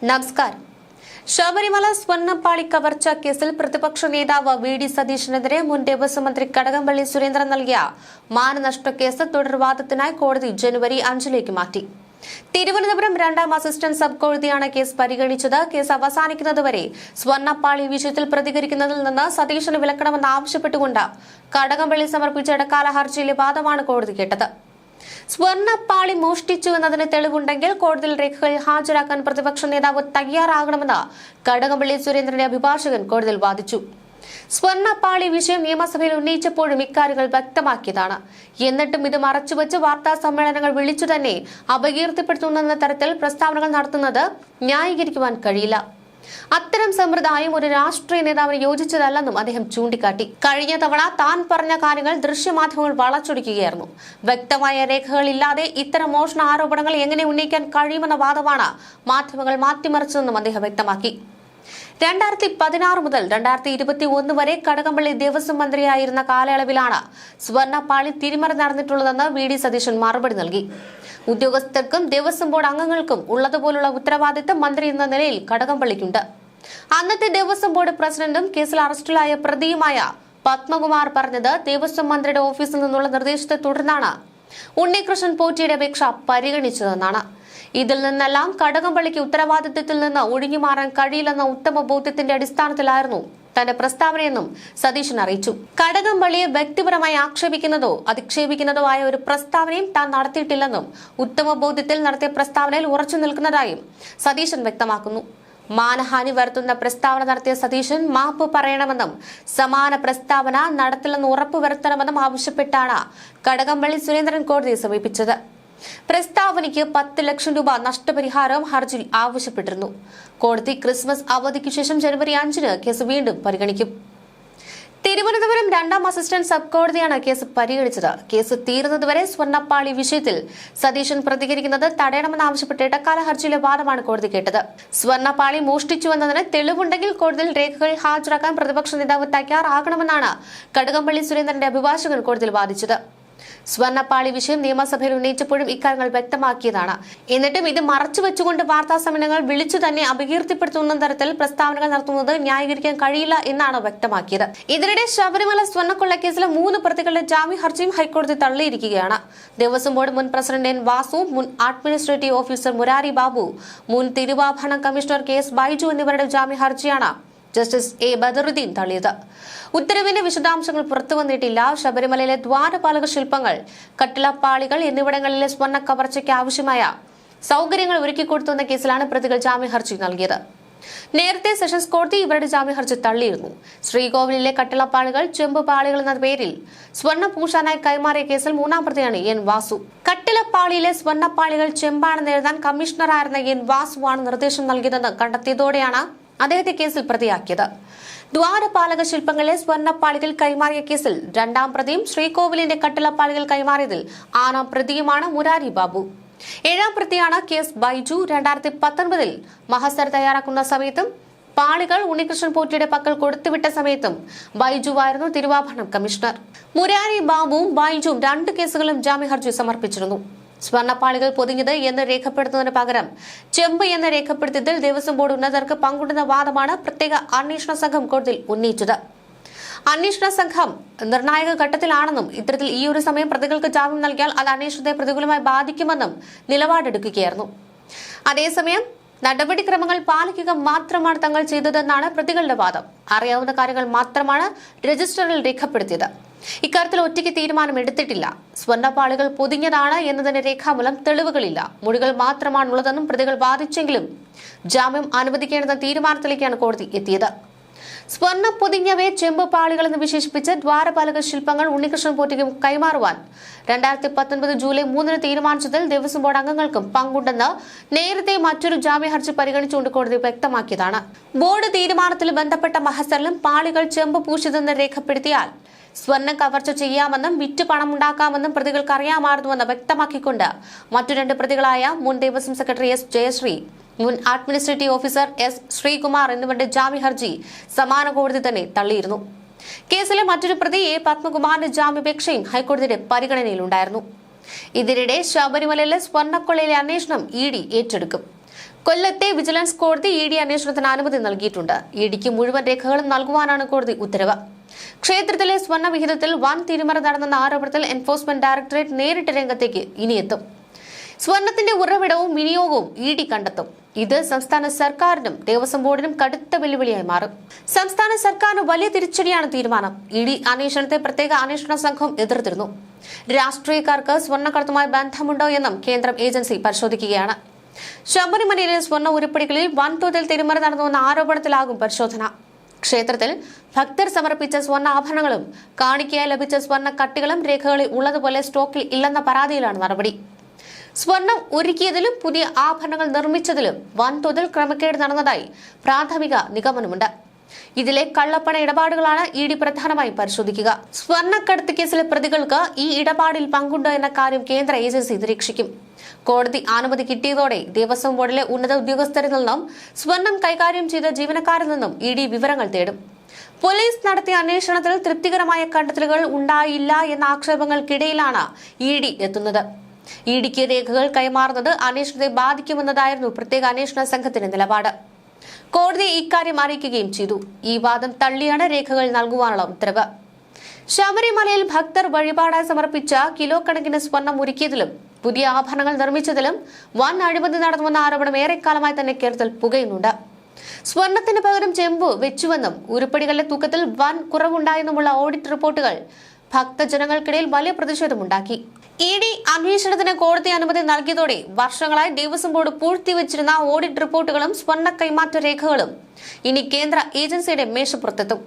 നമസ്കാരം. ശബരിമല സ്വർണ്ണപ്പാളി കവർച്ച കേസിൽ പ്രതിപക്ഷ നേതാവ് വി.ഡി. സതീശനെതിരെ മുൻ ദേവസ്വം മന്ത്രി കടകംപള്ളി സുരേന്ദ്രൻ നൽകിയ മാനനഷ്ട കേസ് തുടർവാദത്തിനായി കോടതി ജനുവരി 5 മാറ്റി. തിരുവനന്തപുരം 2ാം അസിസ്റ്റന്റ് സബ് കോടതിയാണ് കേസ് പരിഗണിച്ചത്. കേസ് അവസാനിക്കുന്നതുവരെ സ്വർണ്ണപ്പാളി വിഷയത്തിൽ പ്രതികരിക്കുന്നതിൽ നിന്ന് സതീശന് വിലക്കണമെന്ന് ആവശ്യപ്പെട്ടുകൊണ്ട് കടകംപള്ളി സമർപ്പിച്ച ഇടക്കാല ഹർജിയിലെ വാദമാണ് കോടതി കേട്ടത്. സ്വർണ്ണപ്പാളി മോഷ്ടിച്ചു എന്നതിന് തെളിവുണ്ടെങ്കിൽ കോടതിയിൽ രേഖകൾ ഹാജരാക്കാൻ പ്രതിപക്ഷ നേതാവ് തയ്യാറാകണമെന്ന് കടകംപള്ളി സുരേന്ദ്രന്റെ അഭിഭാഷകൻ കോടതിയിൽ വാദിച്ചു. സ്വർണ്ണപ്പാളി വിഷയം നിയമസഭയിൽ ഉന്നയിച്ചപ്പോഴും ഇക്കാര്യങ്ങൾ വ്യക്തമാക്കിയതാണ്. എന്നിട്ടും ഇത് മറച്ചുവെച്ച് വാർത്താ സമ്മേളനങ്ങൾ വിളിച്ചു തന്നെ അപകീർത്തിപ്പെടുത്തുന്ന തരത്തിൽ പ്രസ്താവനകൾ നടത്തുന്നത് ന്യായീകരിക്കുവാൻ കഴിയില്ല. അത്തരം സമ്പ്രദായം ഒരു രാഷ്ട്രീയ നേതാവിന് യോജിച്ചതല്ലെന്നും അദ്ദേഹം ചൂണ്ടിക്കാട്ടി. കഴിഞ്ഞ തവണ താൻ പറഞ്ഞ കാര്യങ്ങൾ ദൃശ്യമാധ്യമങ്ങൾ വളച്ചൊടിക്കുകയായിരുന്നു. വ്യക്തമായ രേഖകളില്ലാതെ ഇത്തരം മോഷണ ആരോപണങ്ങൾ എങ്ങനെ ഉന്നയിക്കാൻ കഴിയുമെന്ന വാദമാണ് മാധ്യമങ്ങൾ മാറ്റിമറിച്ചതെന്നും അദ്ദേഹം വ്യക്തമാക്കി. 2016 മുതൽ 2021 വരെ കടകംപള്ളി ദേവസ്വം മന്ത്രിയായിരുന്ന കാലയളവിലാണ് സ്വർണ്ണപ്പാളി തിരിമറി നടന്നിട്ടുള്ളതെന്ന് വി.ഡി. സതീശൻ മറുപടി നൽകി. ഉദ്യോഗസ്ഥർക്കും ദേവസ്വം ബോർഡ് അംഗങ്ങൾക്കും ഉള്ളതുപോലുള്ള ഉത്തരവാദിത്തം മന്ത്രി എന്ന നിലയിൽ കടകംപള്ളിക്കുണ്ട്. അന്നത്തെ ദേവസ്വം ബോർഡ് പ്രസിഡന്റും കേസിൽ അറസ്റ്റിലായ പ്രതിയുമായ പത്മകുമാർ പറഞ്ഞത് ദേവസ്വം മന്ത്രിയുടെ ഓഫീസിൽ നിന്നുള്ള നിർദ്ദേശത്തെ തുടർന്നാണ് ഉണ്ണികൃഷ്ണൻ പോറ്റിയുടെ അപേക്ഷ പരിഗണിച്ചതെന്നാണ്. ഇതിൽ നിന്നെല്ലാം കടകംപള്ളിക്ക് ഉത്തരവാദിത്തത്തിൽ നിന്ന് ഒഴിഞ്ഞുമാറാൻ കഴിയില്ലെന്ന ഉത്തമ ബോധ്യത്തിന്റെ അടിസ്ഥാനത്തിലായിരുന്നു തന്റെ പ്രസ്താവനയെന്നും സതീശൻ അറിയിച്ചു. കടകംപള്ളിയെ വ്യക്തിപരമായി ആക്ഷേപിക്കുന്നതോ അധിക്ഷേപിക്കുന്നതോ ആയ ഒരു പ്രസ്താവനയും താൻ നടത്തിയിട്ടില്ലെന്നും ഉത്തമ ബോധ്യത്തിൽ നടത്തിയ പ്രസ്താവനയിൽ ഉറച്ചു നിൽക്കുന്നതായും സതീശൻ വ്യക്തമാക്കുന്നു. മാനഹാനി വരുത്തുന്ന പ്രസ്താവന നടത്തിയ സതീശൻ മാപ്പ് പറയണമെന്നും സമാന പ്രസ്താവന നടത്തില്ലെന്ന് ഉറപ്പുവരുത്തണമെന്നും ആവശ്യപ്പെട്ടാണ് കടകംപള്ളി സുരേന്ദ്രൻ കോടതിയെ സമീപിച്ചത്. പ്രസ്താവനയ്ക്ക് 10 ലക്ഷം രൂപ നഷ്ടപരിഹാരവും ഹർജിയിൽ ആവശ്യപ്പെട്ടിരുന്നു. കോടതി ക്രിസ്മസ് അവധിക്ക് ശേഷം ജനുവരി 5 കേസ് വീണ്ടും പരിഗണിക്കും. തിരുവനന്തപുരം 2ാം അസിസ്റ്റന്റ് സബ് കോടതിയാണ് കേസ് പരിഗണിച്ചത്. കേസ് തീരുന്നതുവരെ സ്വർണ്ണപ്പാളി വിഷയത്തിൽ സതീശൻ പ്രതികരിക്കുന്നത് തടയണമെന്നാവശ്യപ്പെട്ട് ഇടക്കാല ഹർജിയിലെ വാദമാണ് കോടതി കേട്ടത്. സ്വർണ്ണപ്പാളി മോഷ്ടിച്ചുവെന്നതിന് തെളിവുണ്ടെങ്കിൽ കോടതിയിൽ രേഖകൾ ഹാജരാക്കാൻ പ്രതിപക്ഷ നേതാവ് തയ്യാറാകണമെന്നാണ് കടകംപള്ളി സുരേന്ദ്രന്റെ അഭിഭാഷകൻ കോടതിയിൽ വാദിച്ചത്. സ്വർണ്ണപ്പാളി വിഷയം നിയമസഭയിൽ ഉന്നയിച്ചപ്പോഴും ഇക്കാര്യങ്ങൾ വ്യക്തമാക്കിയതാണ്. എന്നിട്ടും ഇത് മറച്ചുവെച്ചുകൊണ്ട് വാർത്താ സമ്മേളനങ്ങൾ വിളിച്ചു തന്നെ അപകീർത്തിപ്പെടുത്തുന്ന തരത്തിൽ പ്രസ്താവനകൾ നടത്തുന്നത് ന്യായീകരിക്കാൻ കഴിയില്ല എന്നാണ് വ്യക്തമാക്കിയത്. ഇതിനിടെ ശബരിമല സ്വർണ്ണക്കൊള്ളക്കേസിലെ 3 പ്രതികളുടെ ജാമ്യ ഹർജിയും ഹൈക്കോടതി തള്ളിയിരിക്കുകയാണ്. ദേവസ്വം ബോർഡ് മുൻ പ്രസിഡന്റ് എൻ വാസു, മുൻ അഡ്മിനിസ്ട്രേറ്റീവ് ഓഫീസർ മുരാരി ബാബു, മുൻ തിരുവാഭരണ കമ്മീഷണർ കെ.എസ്. ബൈജു എന്നിവരുടെ ജാമ്യ ഹർജിയാണ് ജസ്റ്റിസ് എ. ബദറുദ്ദീൻ തള്ളിയത്. ഉത്തരവിന്റെ വിശദാംശങ്ങൾ പുറത്തുവന്നിട്ടില്ല. ശബരിമലയിലെ ദ്വാരപാലക ശില്പങ്ങൾ, കട്ടിളപ്പാളികൾ എന്നിവിടങ്ങളിലെ സ്വർണ്ണ കവർച്ചയ്ക്ക് ആവശ്യമായ സൗകര്യങ്ങൾ ഒരുക്കിക്കൊടുത്തുന്ന കേസിലാണ് പ്രതികൾ ജാമ്യ ഹർജി നൽകിയത്. നേരത്തെ സെഷൻസ് കോടതി ഇവരുടെ ജാമ്യ ഹർജി തള്ളിയിരുന്നു. ശ്രീകോവിലിലെ കട്ടിളപ്പാളികൾ ചെമ്പ് പാളികൾ എന്ന പേരിൽ സ്വർണ്ണ പൂശാനായി കൈമാറിയ കേസിൽ 3ാം പ്രതിയാണ് എൻ വാസു. കട്ടിളപ്പാളിയിലെ സ്വർണ്ണപ്പാളികൾ ചെമ്പാണെന്ന് എഴുതാൻ കമ്മീഷണറായിരുന്ന എൻ വാസുവാണ് നിർദ്ദേശം നൽകിയതെന്ന് കണ്ടെത്തിയതോടെയാണ് അദ്ദേഹത്തെ കേസിൽ പ്രതിയാക്കിയത്. ദ്വാരപാലക ശില്പങ്ങളിലെ സ്വർണ്ണപ്പാളികൾ കൈമാറിയ കേസിൽ 2ാം പ്രതിയും ശ്രീകോവിലിന്റെ കട്ടിളപ്പാളികൾ കൈമാറിയതിൽ 6ാം പ്രതിയുമാണ് മുരാരി ബാബു. 7ാം പ്രതിയാണ് കെ.എസ്. ബൈജു. 2019 മഹസർ തയ്യാറാക്കുന്ന സമയത്തും പാളികൾ ഉണ്ണികൃഷ്ണൻ പോറ്റിയുടെ പക്കൽ കൊടുത്തുവിട്ട സമയത്തും ബൈജുവായിരുന്നു തിരുവാഭരണം കമ്മീഷണർ. മുരാരി ബാബുവും ബൈജുവും 2 കേസുകളും ജാമ്യ ഹർജി സമർപ്പിച്ചിരുന്നു. സ്വർണ്ണപ്പാളികൾ പൊതിഞ്ഞത് എന്ന് രേഖപ്പെടുത്തുന്നതിന് പകരം ചെമ്പ് എന്ന് രേഖപ്പെടുത്തിയതിൽ ദേവസ്വം ബോർഡ് ഉന്നതർക്ക് പങ്കുണ്ടെന്ന വാദമാണ് പ്രത്യേക അന്വേഷണ സംഘം കോടതിയിൽ ഉന്നയിച്ചത്. അന്വേഷണ സംഘം നിർണായക ഘട്ടത്തിലാണെന്നും ഇത്തരത്തിൽ ഈ ഒരു സമയം പ്രതികൾക്ക് ജാമ്യം നൽകിയാൽ അത് അന്വേഷണത്തെ പ്രതികൂലമായി ബാധിക്കുമെന്നും നിലപാടെടുക്കുകയായിരുന്നു. അതേസമയം നടപടിക്രമങ്ങൾ പാലിക്കുക മാത്രമാണ് തങ്ങൾ ചെയ്തതെന്നാണ് പ്രതികളുടെ വാദം. അറിയാവുന്ന കാര്യങ്ങൾ മാത്രമാണ് രജിസ്റ്ററിൽ രേഖപ്പെടുത്തിയത്. ഇക്കാര്യത്തിൽ ഒറ്റയ്ക്ക് തീരുമാനം എടുത്തിട്ടില്ല. സ്വർണ്ണപ്പാളികൾ പൊതിഞ്ഞതാണ് എന്നതിന്റെ രേഖാമൂലം തെളിവുകളില്ല, മൊഴികൾ മാത്രമാണുള്ളതെന്നും പ്രതികൾ വാദിച്ചെങ്കിലും ജാമ്യം അനുവദിക്കേണ്ടെന്ന തീരുമാനത്തിലേക്കാണ് കോടതി എത്തിയത്. സ്വർണ്ണ പൊതിഞ്ഞവയെ ചെമ്പ് പാളികൾ എന്ന് വിശേഷിപ്പിച്ച് ദ്വാരപാലക ശില്പങ്ങൾ ഉണ്ണികൃഷ്ണൻ പോറ്റിക്കും കൈമാറുവാൻ 2019 ജൂലൈ 3 തീരുമാനിച്ചതിൽ ദേവസ്വം ബോർഡ് അംഗങ്ങൾക്കും പങ്കുണ്ടെന്ന് നേരത്തെ മറ്റൊരു ജാമ്യ ഹർജി പരിഗണിച്ചുകൊണ്ട് കോടതി വ്യക്തമാക്കിയതാണ്. ബോർഡ് തീരുമാനത്തിൽ ബന്ധപ്പെട്ട മഹസറിലും പാളികൾ ചെമ്പ് പൂശിയതെന്ന് രേഖപ്പെടുത്തിയാൽ സ്വർണ്ണ കവർച്ച ചെയ്യാമെന്നും വിറ്റ് പണമുണ്ടാക്കാമെന്നും പ്രതികൾക്ക് അറിയാമായിരുന്നുവെന്ന് വ്യക്തമാക്കിക്കൊണ്ട് മറ്റു 2 പ്രതികളായ മുൻ ദേവസ്വം സെക്രട്ടറി എസ്. ജയശ്രീ, മുൻ അഡ്മിനിസ്ട്രേറ്റീവ് ഓഫീസർ എസ്. ശ്രീകുമാർ എന്നിവരുടെ ജാമ്യ ഹർജി സമാന കോടതി തന്നെ തള്ളിയിരുന്നു. കേസിലെ മറ്റൊരു പ്രതി എ. പത്മകുമാറിന്റെ ജാമ്യാപേക്ഷയും ഹൈക്കോടതിയുടെ പരിഗണനയിലുണ്ടായിരുന്നു. ഇതിനിടെ ശബരിമലയിലെ സ്വർണ്ണക്കൊള്ളയിലെ അന്വേഷണം ഇ.ഡി. ഏറ്റെടുക്കും. കൊല്ലത്തെ വിജിലൻസ് കോടതി ഇഡി അന്വേഷണത്തിന് അനുമതി നൽകിയിട്ടുണ്ട്. ഇഡിക്ക് മുഴുവൻ രേഖകളും നൽകുവാനാണ് കോടതി ഉത്തരവ്. ക്ഷേത്രത്തിലെ സ്വർണ്ണ വിഹിതത്തിൽ വൻ തിരിമറി നടന്നെന്ന ആരോപണത്തിൽ എൻഫോഴ്സ്മെന്റ് ഡയറക്ടറേറ്റ് നേരിട്ട് രംഗത്തേക്ക് ഇനിയെത്തും. സ്വർണത്തിന്റെ ഉറവിടവും വിനിയോഗവും ഇഡി കണ്ടെത്തും. ഇത് സംസ്ഥാന സർക്കാരിനും ദേവസ്വം ബോർഡിനും കടുത്ത വെല്ലുവിളിയായി മാറും. സംസ്ഥാന സർക്കാരിന് വലിയ തിരിച്ചടിയാണ് തീരുമാനം. ഇഡി അന്വേഷണത്തെ പ്രത്യേക അന്വേഷണ സംഘം എതിർത്തിരുന്നു. രാഷ്ട്രീയക്കാർക്ക് സ്വർണ്ണക്കടത്തുമായി ബന്ധമുണ്ടോ എന്നും കേന്ദ്രം ഏജൻസി പരിശോധിക്കുകയാണ്. ശബരിമലയിലെ സ്വർണ്ണ ഉരുപ്പടികളിൽ വൻതോതിൽ തിരിമറി നടന്നുവെന്ന ആരോപണത്തിലാകും പരിശോധന. ക്ഷേത്രത്തിൽ ഭക്തർ സമർപ്പിച്ച സ്വർണ്ണ ആഭരണങ്ങളും കാണിക്കയായി ലഭിച്ച സ്വർണ്ണ കട്ടികളും രേഖകളിൽ ഉള്ളതുപോലെ സ്റ്റോക്കിൽ ഇല്ലെന്ന പരാതിയിലാണ് നടപടി. സ്വർണം ഉരുക്കിയതിലും പുതിയ ആഭരണങ്ങൾ നിർമ്മിച്ചതിലും വൻതോതിൽ ക്രമക്കേട് നടന്നതായി പ്രാഥമിക നിഗമനമുണ്ട്. ഇതിലെ കള്ളപ്പണ ഇടപാടുകളാണ് ഇഡി പ്രധാനമായും പരിശോധിക്കുക. സ്വർണ്ണക്കടത്ത് കേസിലെ പ്രതികൾക്ക് ഈ ഇടപാടിൽ പങ്കുണ്ടോ എന്ന കാര്യം കേന്ദ്ര ഏജൻസി നിരീക്ഷിക്കും. കോടതി അനുമതി കിട്ടിയതോടെ ദേവസ്വം ബോർഡിലെ ഉന്നത ഉദ്യോഗസ്ഥരിൽ നിന്നും സ്വർണം കൈകാര്യം ചെയ്ത ജീവനക്കാരിൽ നിന്നും ഇഡി വിവരങ്ങൾ തേടും. പോലീസ് നടത്തിയ അന്വേഷണത്തിൽ തൃപ്തികരമായ കണ്ടെത്തലുകൾ ഉണ്ടായില്ല എന്ന ആക്ഷേപങ്ങൾക്കിടയിലാണ് ഇഡി എത്തുന്നത്. ഇഡിക്ക് രേഖകൾ കൈമാറുന്നത് അന്വേഷണത്തെ ബാധിക്കുമെന്നതായിരുന്നു പ്രത്യേക അന്വേഷണ സംഘത്തിന്റെ നിലപാട്. കോടതി ഇക്കാര്യം അറിയിക്കുകയും ചെയ്തു. ഈ വാദം തള്ളിയാണ് രേഖകൾ നൽകുവാനുള്ള ഉത്തരവ്. ശബരിമലയിൽ ഭക്തർ വഴിപാടായി സമർപ്പിച്ച കിലോ കണക്കിന് സ്വർണം ഉരുക്കിയതിലും പുതിയ ആഭരണങ്ങൾ നിർമ്മിച്ചതിലും വൻ അഴിമതി നടന്നുവെന്ന ആരോപണം ഏറെക്കാലമായി തന്നെ കേരളത്തിൽ പുകയുന്നുണ്ട്. സ്വർണത്തിന് പകരം ചെമ്പ് വെച്ചുവെന്നും ഉരുപ്പടികളുടെ തൂക്കത്തിൽ വൻ കുറവുണ്ടായെന്നുമുള്ള ഓഡിറ്റ് റിപ്പോർട്ടുകൾ ഭക്തജനങ്ങൾക്കിടയിൽ വലിയ പ്രതിഷേധമുണ്ടാക്കി. ഇഡി അന്വേഷണത്തിന് കോടതി അനുമതി നൽകിയതോടെ വർഷങ്ങളായി ദേവസ്വം ബോർഡ് പൂഴ്ത്തിവെച്ചിരുന്ന ഓഡിറ്റ് റിപ്പോർട്ടുകളും സ്വർണ്ണ കൈമാറ്റ രേഖകളും ഇനി കേന്ദ്ര ഏജൻസിയുടെ മേശപ്പുറത്തെത്തും.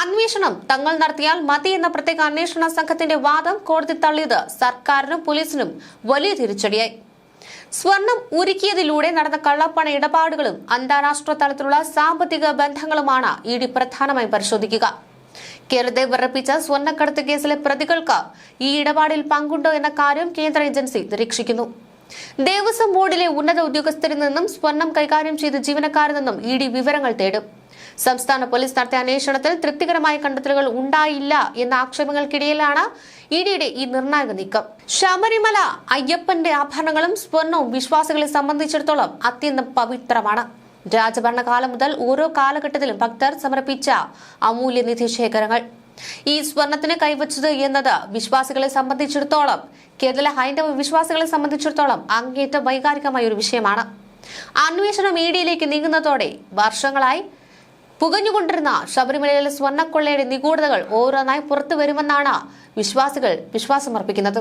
അന്വേഷണം തങ്ങൾ നടത്തിയാൽ മതി എന്ന പ്രത്യേക അന്വേഷണ സംഘത്തിന്റെ വാദം കോടതി തള്ളിയത് സർക്കാരിനും പോലീസിനും വലിയ തിരിച്ചടിയായി. സ്വർണം ഉരുക്കിയതിലൂടെ നടന്ന കള്ളപ്പണ ഇടപാടുകളും അന്താരാഷ്ട്ര തലത്തിലുള്ള സാമ്പത്തിക ബന്ധങ്ങളുമാണ് ഇഡി പ്രധാനമായും പരിശോധിക്കുക. കേരളത്തെ വിറപ്പിച്ച സ്വർണ്ണക്കടത്ത് കേസിലെ പ്രതികൾക്ക് ഈ ഇടപാടിൽ പങ്കുണ്ടോ എന്ന കാര്യം കേന്ദ്ര ഏജൻസി നിരീക്ഷിക്കുന്നു. ദേവസ്വം ബോർഡിലെ ഉന്നത ഉദ്യോഗസ്ഥരിൽ നിന്നും സ്വർണം കൈകാര്യം ചെയ്ത ജീവനക്കാരിൽ നിന്നും ഇഡി വിവരങ്ങൾ തേടും. സംസ്ഥാന പോലീസ് നടത്തിയ അന്വേഷണത്തിൽ തൃപ്തികരമായ കണ്ടെത്തലുകൾ ഉണ്ടായില്ല എന്ന ആക്ഷേപങ്ങൾക്കിടയിലാണ് ഇഡിയുടെ ഈ നിർണായക നീക്കം. ശബരിമല അയ്യപ്പന്റെ ആഭരണങ്ങളും സ്വർണവും വിശ്വാസികളെ സംബന്ധിച്ചിടത്തോളം അത്യന്തം പവിത്രമാണ്. രാജഭരണകാലം മുതൽ ഓരോ കാലഘട്ടത്തിലും ഭക്തർ സമർപ്പിച്ച അമൂല്യ നിധി ശേഖരങ്ങൾ. ഈ സ്വർണത്തിന് കൈവച്ചത് എന്നത് വിശ്വാസികളെ സംബന്ധിച്ചിടത്തോളം, കേരള ഹൈന്ദവ വിശ്വാസികളെ സംബന്ധിച്ചിടത്തോളം അങ്ങേറ്റം വൈകാരികമായ ഒരു വിഷയമാണ്. അന്വേഷണം ഇഡിയിലേക്ക് നീങ്ങുന്നതോടെ വർഷങ്ങളായി പുകഞ്ഞുകൊണ്ടിരുന്ന ശബരിമലയിലെ സ്വർണ്ണക്കൊള്ളയുടെ നിഗൂഢതകൾ ഓരോന്നായി പുറത്തു വരുമെന്നാണ് വിശ്വാസികൾ വിശ്വാസമർപ്പിക്കുന്നത്.